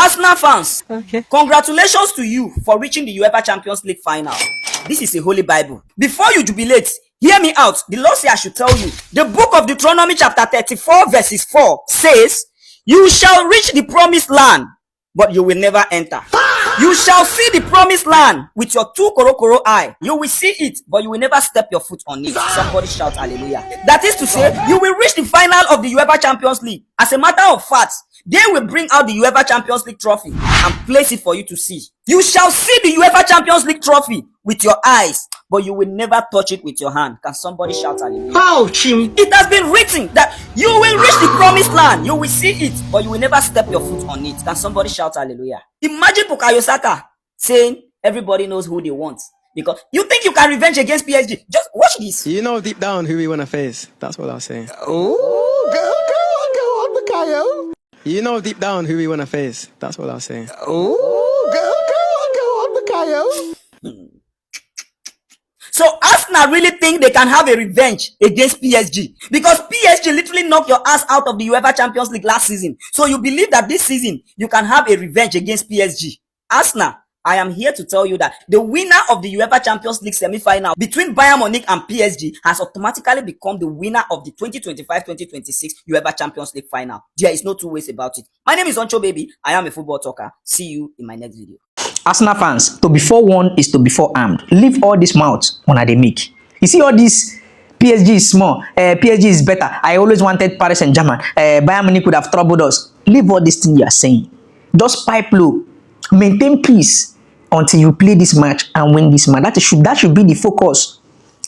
Arsenal fans, congratulations to you for reaching the UEFA Champions League final. This is a holy Bible. Before you jubilate, hear me out. The Lord says I should tell you. The book of Deuteronomy chapter 34 verses 4 says, you shall reach the promised land, but you will never enter. You shall see the promised land with your two korokoro eye. You will see it, but you will never step your foot on it. Somebody shout hallelujah. That is to say, you will reach the final of the UEFA Champions League. As a matter of fact, they will bring out the UEFA Champions League trophy and place it for you to see. You shall see the UEFA Champions League trophy with your eyes, but you will never touch it with your hand. Can somebody shout hallelujah? Ouch! It has been written that you will reach the promised land. You will see it, but you will never step your foot on it. Can somebody shout hallelujah? Imagine Bukayo Saka saying everybody knows who they want. Because you think you can revenge against PSG. Just watch this. You know deep down who we want to face. That's what I'll say. Oh, go on, Bukayo. You know deep down who we want to face. That's what I'll say. Oh, go on, Bukayo. So Arsenal really think they can have a revenge against PSG because PSG literally knocked your ass out of the UEFA Champions League last season. So you believe that this season you can have a revenge against PSG. Arsenal, I am here to tell you that the winner of the UEFA Champions League semi-final between Bayern Munich and PSG has automatically become the winner of the 2025-2026 UEFA Champions League final. There is no two ways about it. My name is Oncho Baby. I am a football talker. See you in my next video. Arsenal fans, to be forewarned is to be forearmed. Leave all this mouth when they make. You see all this PSG is small, PSG is better. I always wanted Paris Saint-Germain. Bayern Munich could have troubled us. Leave all this thing you are saying. Just pipe low. Maintain peace until you play this match and win this match. That should be the focus.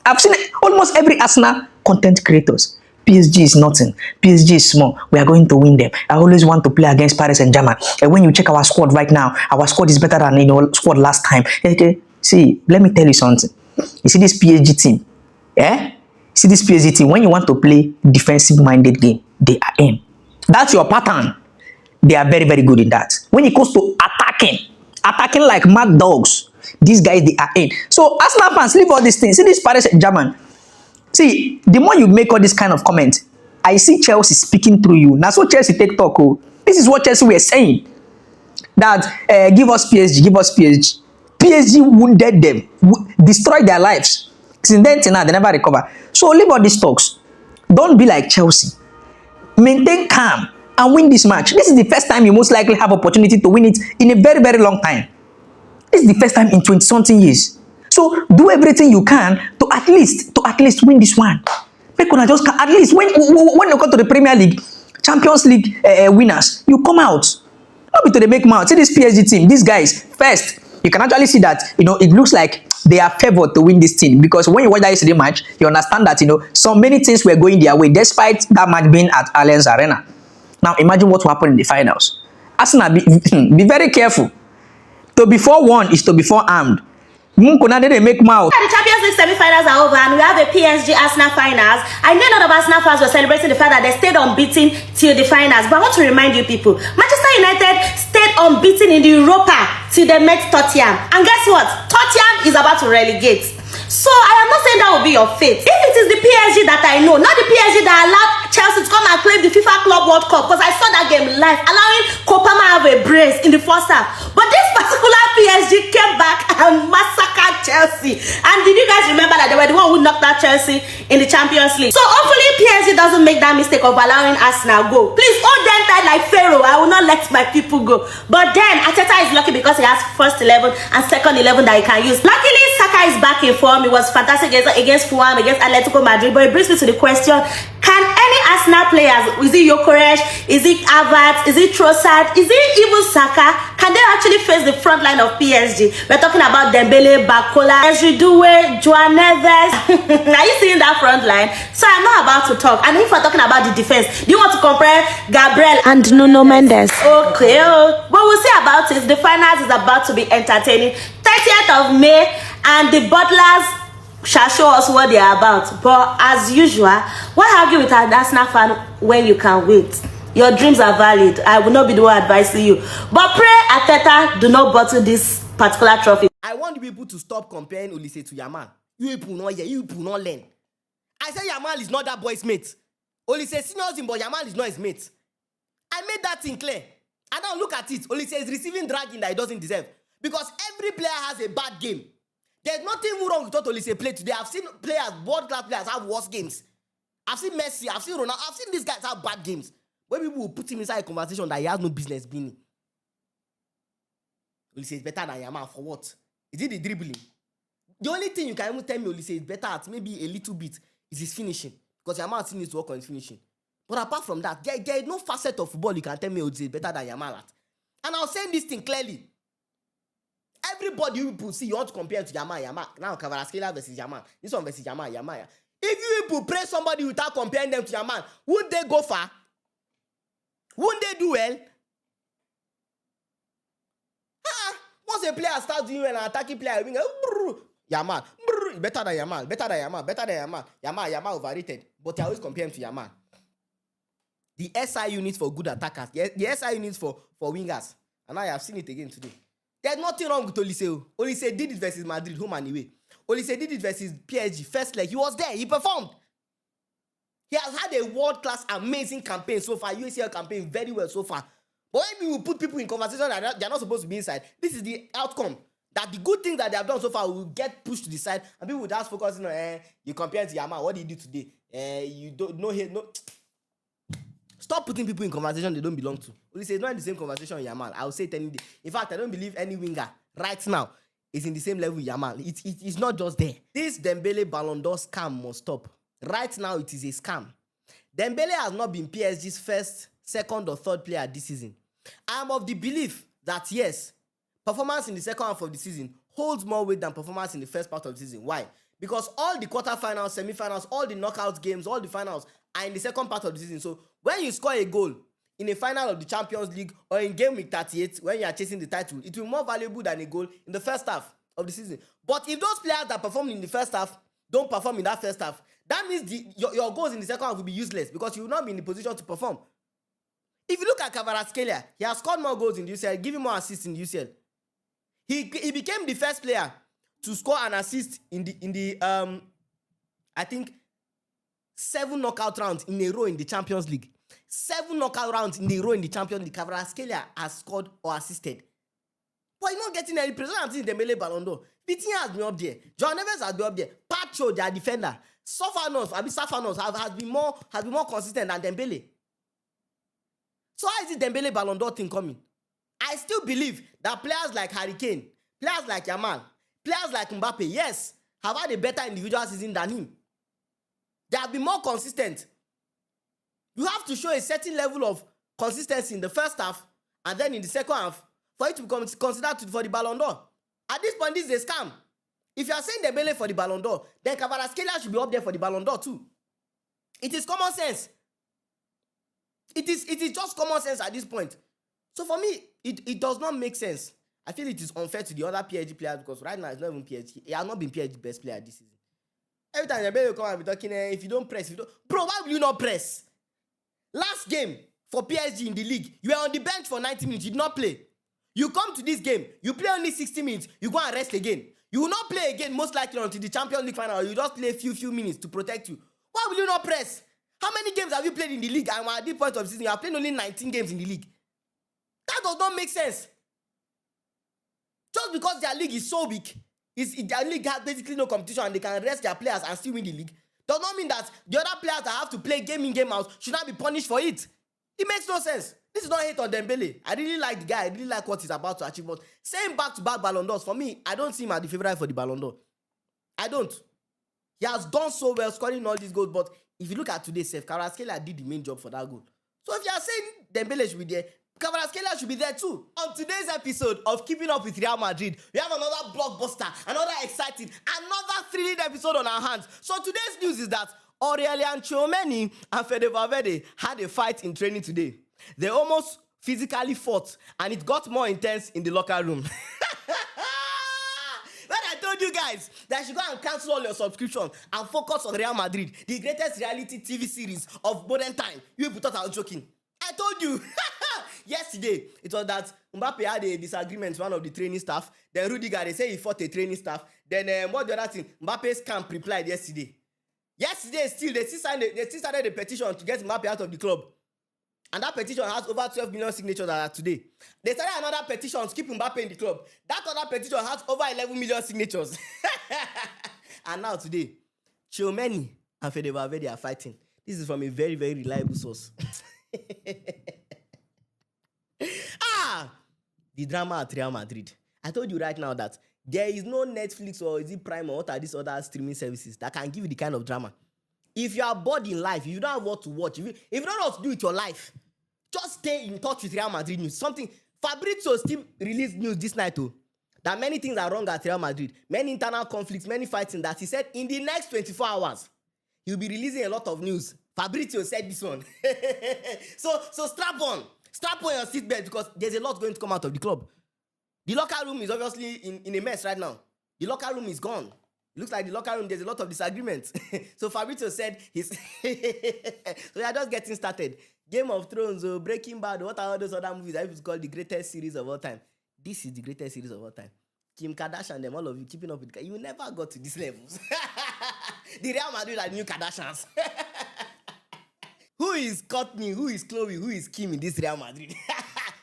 I've seen almost every Arsenal content creators. PSG is nothing. PSG is small. We are going to win them. I always want to play against Paris Saint-Germain. And when you check our squad right now, our squad is better than squad last time. See, let me tell you something. You see this PSG team? Yeah? See this PSG team? When you want to play defensive-minded game, they are in. That's your pattern. They are very, very good in that. When it comes to attacking like mad dogs, these guys, they are in. So Arsenal fans, leave all these things. See this Paris Saint-Germain. See, the more you make all this kind of comment, I see Chelsea speaking through you. Now, so Chelsea take talk. Oh. This is what Chelsea were saying. That give us PSG, give us PSG. PSG wounded them, destroyed their lives. Since then till now, they never recover. So leave all these talks. Don't be like Chelsea. Maintain calm and win this match. This is the first time you most likely have opportunity to win it in a very, very long time. This is the first time in 20-something years. So do everything you can to at least win this one. Make una just at least when you go to the Premier League, Champions League winners, you come out. Not be to the make mouth. See this PSG team, these guys. First, you can actually see that it looks like they are favored to win this team because when you watch that yesterday match, you understand that so many things were going their way despite that match being at Allianz Arena. Now imagine what will happen in the finals. Arsenal, be very careful. To be forewarned is to be forearmed. They make mouth. The Champions League semi-finals are over and we have a PSG Arsenal finals. I know a lot of Arsenal fans were celebrating the fact that they stayed unbeaten till the finals. But I want to remind you people, Manchester United stayed unbeaten in the Europa till they met Tottenham. And guess what? Tottenham is about to relegate. So I am not saying that will be your fate. If it is the PSG that I know, not the PSG that allowed Chelsea to come and claim the FIFA Club World Cup, because I saw that game live, allowing Kopama have a brace in the first half. But this particular PSG came back and massacred Chelsea. And did you guys remember that they were the one who knocked out Chelsea in the Champions League? So hopefully PSG doesn't make that mistake of allowing Arsenal go. Please hold them tight like Pharaoh. I will not let my people go. But then Arteta is lucky because he has first 11 and second 11 that he can use. Luckily, Saka is back in form. It was fantastic against Fulham, against Atletico Madrid. But it brings me to the question: can any Arsenal players, is it Gyökeres, is it Havertz, is it Trossard, is it even Saka, can they actually face the front line of PSG? We're talking about Dembele, Bakola, Ezridue, Joao Neves. Are you seeing that front line? So I'm not about to talk. And if we're talking about the defense, do you want to compare Gabriel and Nuno Mendes? Okay, but we'll see about it. The finals is about to be entertaining. 30th of May, and the Butlers shall show us what they are about. But as usual, why argue with an Arsenal fan when you can wait? Your dreams are valid. I will not be the one advising you. But pray Arteta do not bottle this particular trophy. I want the people to stop comparing Olise to Yamal. You people not here, you people not learn. I say Yamal is not that boy's mate. Olise seniors him, but Yamal is not his mate. I made that thing clear. And now look at it. Olise is receiving dragging that he doesn't deserve. Because every player has a bad game. There's nothing wrong with what Olise played today. I've seen players, world-class players, have worse games. I've seen Messi, I've seen Ronaldo, I've seen these guys have bad games. When people will put him inside a conversation that he has no business being in. Olise is better than Yamal for what? Is it the dribbling? The only thing you can even tell me Olise is better at, maybe a little bit, is his finishing. Because Yamal still needs to work on his finishing. But apart from that, there is no facet of football you can tell me Olise is better than Yamal at. And I was saying this thing clearly. Everybody you people see, you want to compare to Yamal. Now Kvaratskhelia versus Yamal. This one versus Yamal. If you people praise somebody without comparing them to Yamal, wouldn't they go far? Wouldn't they do well? Once a player starts doing well, an attacking player, Yamal, better than Yamal. Yamal overrated. But I always compare him to Yamal. The SI units for good attackers, the SI units for wingers. And I have seen it again today. There's nothing wrong with Olise. Olise did it versus Madrid, home and away. Olise did it versus PSG, first leg. He was there. He performed. He has had a world-class, amazing campaign so far. UCL campaign very well so far. But when we put people in conversation that they're not supposed to be inside, this is the outcome. That the good things that they have done so far will get pushed to the side, and people will just focus on, you compare to Yamal. What did he do today? You don't know him. No. Stop putting people in conversation they don't belong to. Olise is not in the same conversation with Yamal. I will say it any day. In fact, I don't believe any winger right now is in the same level with Yamal. It's not just there. This Dembele Ballon d'Or scam must stop. Right now, it is a scam. Dembele has not been PSG's first, second, or third player this season. I am of the belief that yes, performance in the second half of the season holds more weight than performance in the first part of the season. Why? Because all the quarterfinals, semi-finals, all the knockout games, all the finals are in the second part of the season. So when you score a goal in a final of the Champions League or in game week 38, when you are chasing the title, it will be more valuable than a goal in the first half of the season. But if those players that performed in the first half don't perform in that first half, that means your goals in the second half will be useless because you will not be in the position to perform. If you look at Kvaratskhelia, he has scored more goals in the UCL, giving more assists in the UCL. He became the first player to score an assist in the I think 7 knockout rounds in a row in the Champions League. 7 knockout rounds in a row in the Champions League. Kvaratskhelia has scored or assisted. But he's not getting any praise. I'm seeing Dembele Ballon d'Or. Vitinha has been up there. Joao Neves has been up there. Pacho, their defender. Safanos has been more consistent than Dembele. So how is it Dembele Ballon d'Or thing coming? I still believe that players like Harry Kane, players like Yamal, players like Mbappe, yes, have had a better individual season than him. They have been more consistent. You have to show a certain level of consistency in the first half and then in the second half for it to be considered for the Ballon d'Or. At this point, this is a scam. If you are saying Dembele for the Ballon d'Or, then Kvaratskhelia should be up there for the Ballon d'Or too. It is common sense. It is just common sense at this point. So for me, it does not make sense. I feel it is unfair to the other PSG players because right now it's not even PSG. He has not been PSG best player this season. Every time Dembele will come and be talking, if you don't press, bro, why will you not press? Last game for PSG in the league, you were on the bench for 90 minutes, you did not play. You come to this game, you play only 60 minutes, you go and rest again. You will not play again most likely until the Champions League final, or you just play a few minutes to protect you. Why will you not press? How many games have you played in the league? And at this point of the season, you are playing only 19 games in the league. That does not make sense. Just because their league is so weak, their league has basically no competition and they can rest their players and still win the league, does not mean that the other players that have to play game in, game out should not be punished for it. It makes no sense. This is not hate on Dembele. I really like the guy. I really like what he's about to achieve. But saying back-to-back Ballon d'Ors, for me, I don't see him as the favorite for the Ballon d'Or. I don't. He has done so well scoring all these goals, but if you look at today's self, Kvaratskhelia did the main job for that goal. So if you are saying Dembele should be there, Kvaratskhelia should be there too. On today's episode of Keeping Up with Real Madrid, we have another blockbuster, another exciting, another thrilling episode on our hands. So today's news is that Aurelien Tchouameni and Fede Valverde had a fight in training today. They almost physically fought, and it got more intense in the locker room. When I told you guys that you should go and cancel all your subscriptions and focus on Real Madrid, the greatest reality TV series of modern time, you people thought I was joking. I told you. Yesterday, it was that Mbappe had a disagreement with one of the training staff. Then Rudiger, they say he fought a training staff. Then what the other thing? Mbappe's camp replied yesterday. Yesterday, still, they still started a petition to get Mbappe out of the club. And that petition has over 12 million signatures as of today. They started another petition to keep Mbappe in the club. That other petition has over 11 million signatures. And now today, Tchouameni and Fede Valverde are fighting. This is from a very, very reliable source. The drama at Real Madrid. I told you right now that there is no Netflix or is it Prime or what are these other streaming services that can give you the kind of drama. If you are bored in life, if you don't have what to watch, if you don't know what to do with your life, just stay in touch with Real Madrid news. Something Fabrizio still released news this night too, that many things are wrong at Real Madrid, many internal conflicts, many fighting, that he said in the next 24 hours he'll be releasing a lot of news. Fabrizio said this one. So strap on your seatbelt because there's a lot going to come out of the club. The locker room is obviously in a mess right now. The locker room is gone. It looks like the locker room, there's a lot of disagreements. So Fabrizio said so we are just getting started. Game of Thrones, Breaking Bad, what are all those other movies that people call the greatest series of all time? This is the greatest series of all time. Kim Kardashian, them, all of you keeping up with you never got to these levels. The Real Madrid are new Kardashians. Who is Courtney? Who is Chloe? Who is Kim in this Real Madrid?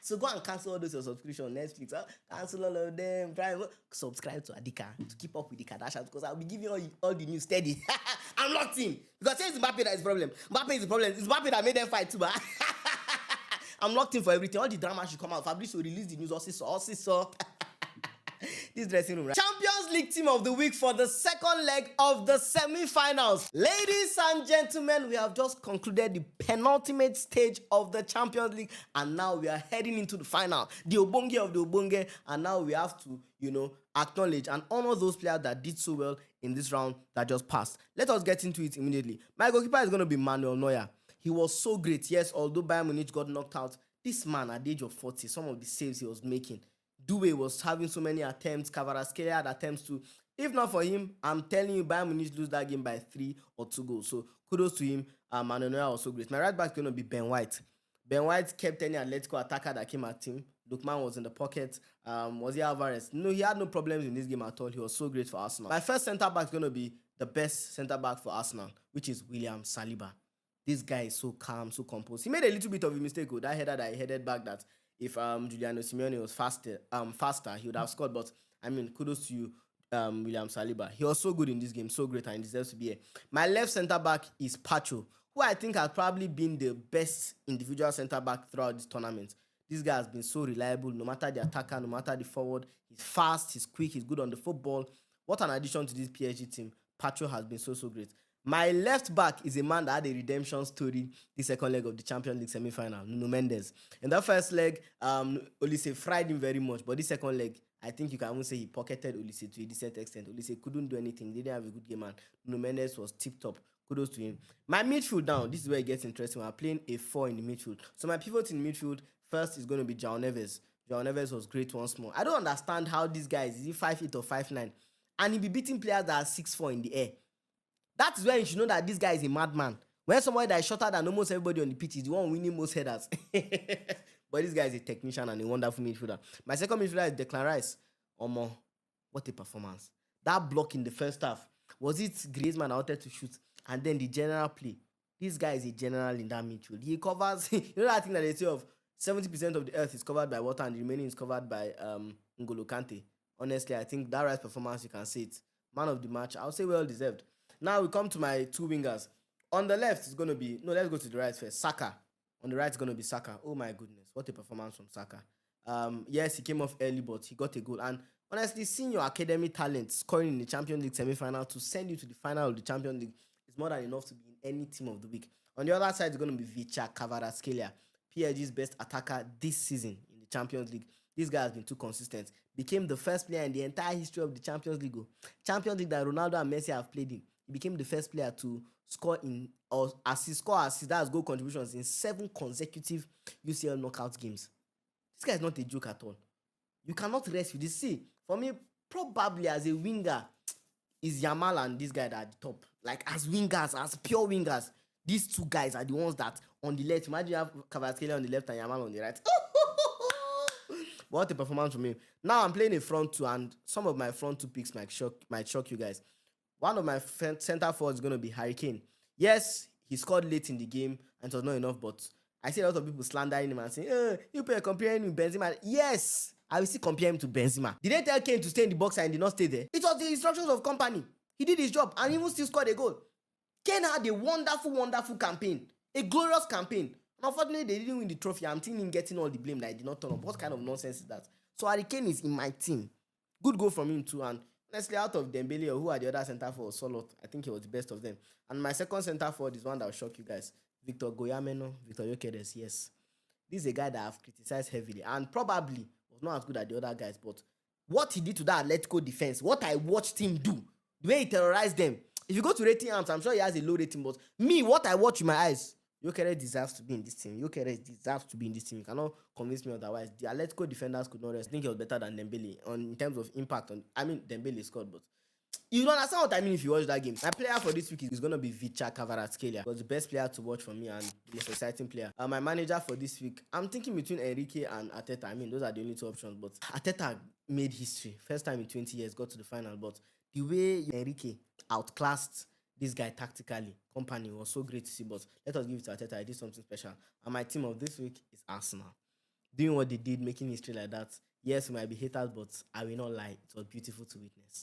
So go and cancel all those your subscription on Netflix. Cancel all of them. Subscribe to Adika to keep up with the Kardashians because I'll be giving all the news steady. I'm locked in. Because it's Mbappe that is the problem. Mbappe is the problem. It's Mbappe that made them fight too. I'm locked in for everything. All the drama should come out. Fabrice will release the news. Also. This dressing room, right? Champions League team of the week for the second leg of the semi-finals. Ladies and gentlemen, we have just concluded the penultimate stage of the Champions League, and now we are heading into the final, the Obonge of the Obonge, and now we have to, acknowledge and honor those players that did so well in this round that just passed. Let us get into it immediately. My goalkeeper is going to be Manuel Neuer. He was so great. Yes, although Bayern Munich got knocked out, this man at the age of 40, some of the saves he was making, Doué was having so many attempts. Kvaratskhelia had attempts too. If not for him, I'm telling you, Bayern Munich lose that game by 3 or 2 goals. So kudos to him. Manuel Neuer was so great. My right back is going to be Ben White. Ben White kept any Atletico attacker that came at him. Lookman was in the pocket. Was he Alvarez? No, he had no problems in this game at all. He was so great for Arsenal. My first centre back is going to be the best centre back for Arsenal, which is William Saliba. This guy is so calm, so composed. He made a little bit of a mistake with that header that he headed back that if Giuliano Simeone was faster, he would have scored. But kudos to you, William Saliba. He was so good in this game, so great, and he deserves to be here. My left centre back is Pacho, who I think has probably been the best individual centre back throughout this tournament. This guy has been so reliable, no matter the attacker, no matter the forward. He's fast, he's quick, he's good on the football. What an addition to this PSG team. Pacho has been so great. My left back is a man that had a redemption story the second leg of the Champions League semi-final, Nuno Mendes. In that first leg, Olise fried him very much, but this second leg, I think you can even say he pocketed Olise to a decent extent. Olise couldn't do anything, he didn't have a good game, and Nuno Mendes was tip-top. Kudos to him. My midfield now, this is where it gets interesting. We're playing a 4 in the midfield. So my pivot in midfield, first is going to be João Neves. João Neves was great once more. I don't understand how this guy is he 5'8" or 5'9", and he be beating players that are 6'4" in the air. That is when you should know that this guy is a madman. When somebody that is shorter than almost everybody on the pitch is the one winning most headers. But this guy is a technician and a wonderful midfielder. My second midfielder is Declan Rice. Omo, what a performance. That block in the first half. Was it Griezmann that wanted to shoot? And then the general play. This guy is a general in that midfield. He covers, you know that thing that they say of 70% of the earth is covered by water and the remaining is covered by N'Golo Kante. Honestly, I think that Rice performance, you can say it. Man of the match. I would say well deserved. Now we come to my two wingers. On the left, it's going to be... No, let's go to the right first. Saka. On the right, it's going to be Saka. Oh, my goodness. What a performance from Saka. Yes, he came off early, but he got a goal. And honestly, seeing your academy talent scoring in the Champions League semi-final to send you to the final of the Champions League is more than enough to be in any team of the week. On the other side, it's going to be Vicha Kvaratskhelia, PSG's best attacker this season in the Champions League. This guy has been too consistent. Became the first player in the entire history of the Champions League. Champions League that Ronaldo and Messi have played in. He became the first player to score that's goal contributions in 7 consecutive UCL knockout games. This guy is not a joke at all. You cannot rest with this. See, for me, probably as a winger, is Yamal and this guy that are at the top. Like as wingers, as pure wingers, these two guys are the ones that on the left. Imagine you have Kvaratskhelia on the left and Yamal on the right. What a performance from him. Now I'm playing a front two, and some of my front two picks might shock you guys. One of my center forwards is going to be Harry Kane. Yes, he scored late in the game and it was not enough, but I see a lot of people slandering him and saying, you people are comparing him with Benzema. Yes, I will still compare him to Benzema. Did they tell Kane to stay in the box and did not stay there? It was the instructions of company. He did his job and even still scored a goal. Kane had a wonderful campaign. A glorious campaign. And unfortunately, they didn't win the trophy. I'm thinking him getting all the blame that he did not turn up. What kind of nonsense is that? So Harry Kane is in my team. Good goal from him too. And honestly, out of Dembele or who are the other centre forwards, Solot, I think he was the best of them. And my second centre forward is one that will shock you guys. Victor Gyökeres, yes. This is a guy that I've criticized heavily and probably was not as good as the other guys. But what he did to that Atletico defense, what I watched him do, the way he terrorized them. If you go to rating arms, I'm sure he has a low rating. But me, what I watch with my eyes, Gyökeres deserves to be in this team. Gyökeres deserves to be in this team. You cannot convince me otherwise. The Atletico defenders could not rest. I think he was better than Dembele in terms of impact. Dembele scored, but you don't understand what I mean if you watch that game. My player for this week is going to be Vicha Kvaratskhelia. He was the best player to watch for me and the most exciting player. My manager for this week, I'm thinking between Enrique and Arteta. Those are the only two options. But Arteta made history. First time in 20 years, got to the final. But the way Enrique outclassed this guy tactically, company was so great to see. But let us give it to Arteta. I did something special. And my team of this week is Arsenal. Doing what they did, making history like that. Yes, we might be haters, but I will not lie. It was beautiful to witness.